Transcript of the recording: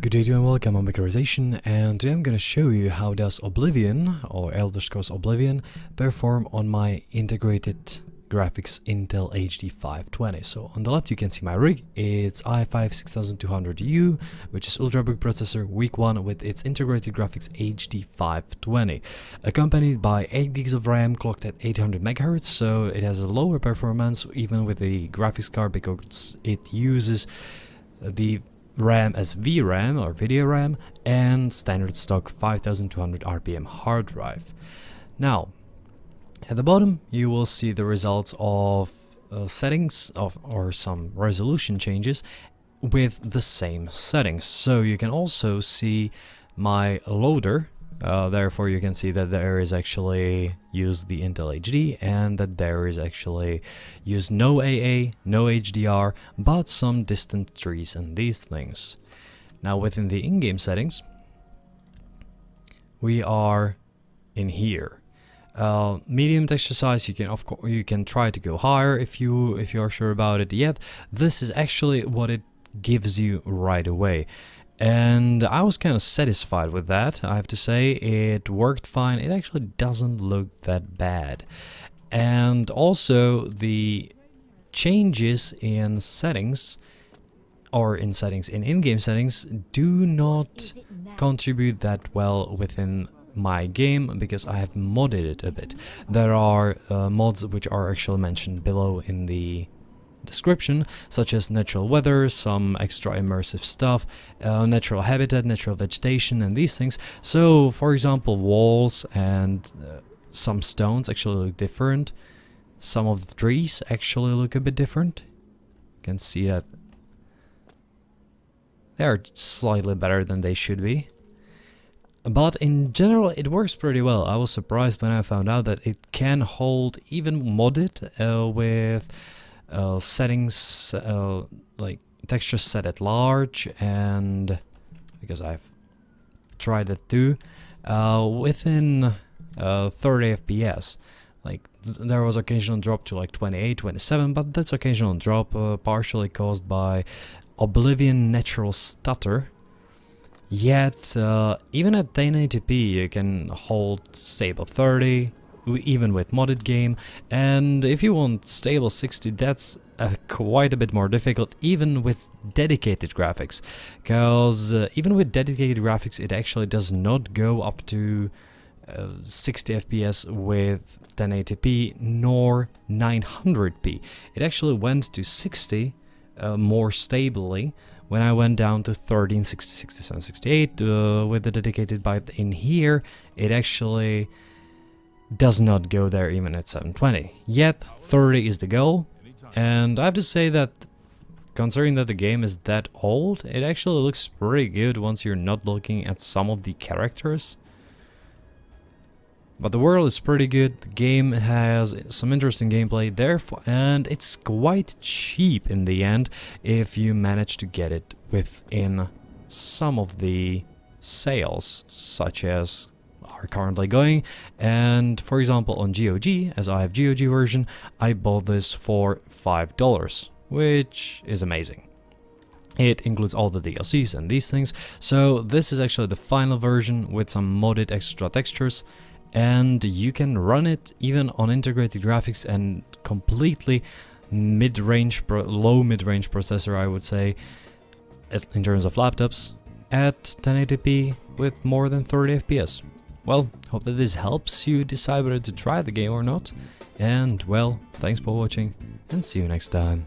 Good day to you and welcome on Vegetation, and today I'm going to show you how does Oblivion, or Elder Scrolls Oblivion, perform on my integrated graphics Intel HD 520. So on the left you can see my rig. It's i5-6200U, which is ultra big processor, week 1 with its integrated graphics HD 520, accompanied by 8 gigs of RAM clocked at 800 MHz, so it has a lower performance even with the graphics card because it uses the RAM as VRAM or video RAM and standard stock 5200 RPM hard drive. Now, at the bottom you will see the results of settings or some resolution changes with the same settings. So you can also see my loader. Therefore you can see that there is actually used the Intel HD and that there is actually used no AA, no HDR, but some distant trees and these things. Now within the in-game settings, we are in here. Medium texture size, you can try to go higher if you are sure about it. Yet this is actually what it gives you right away. And I was kind of satisfied with that, I have to say. It worked fine. It actually doesn't look that bad. And also the changes in settings, or in in-game settings, do not contribute that well within my game because I have modded it a bit. There are mods which are actually mentioned below in the description, such as natural weather, some extra immersive stuff, natural habitat, natural vegetation, and these things. So for example, walls and some stones actually look different. Some of the trees actually look a bit different. You can see that they are slightly better than they should be. But in general it works pretty well. I was surprised when I found out that it can hold even modded with settings like texture set at large, and because I've tried it too, within 30 FPS. Like there was occasional drop to like 28, 27, but that's occasional drop partially caused by Oblivion natural stutter. Yet even at 1080p you can hold stable 30 even with modded game, and if you want stable 60, that's quite a bit more difficult even with dedicated graphics, because even with dedicated graphics it actually does not go up to 60 FPS with 1080p nor 900p. It actually went to 60 more stably when I went down to 13, 60, 67, 68 with the dedicated, but in here it actually does not go there even at 720. Yet 30 is the goal, and I have to say that considering that the game is that old, it actually looks pretty good once you're not looking at some of the characters. But the world is pretty good, the game has some interesting gameplay, therefore, and it's quite cheap in the end if you manage to get it within some of the sales, such as are currently going. And for example on GOG, as I have GOG version, I bought this for $5, which is amazing. It includes all the DLCs and these things, so this is actually the final version with some modded extra textures, and you can run it even on integrated graphics and completely mid-range, low mid-range processor, I would say, in terms of laptops, at 1080p with more than 30 FPS. Well, hope that this helps you decide whether to try the game or not, and well, thanks for watching and see you next time.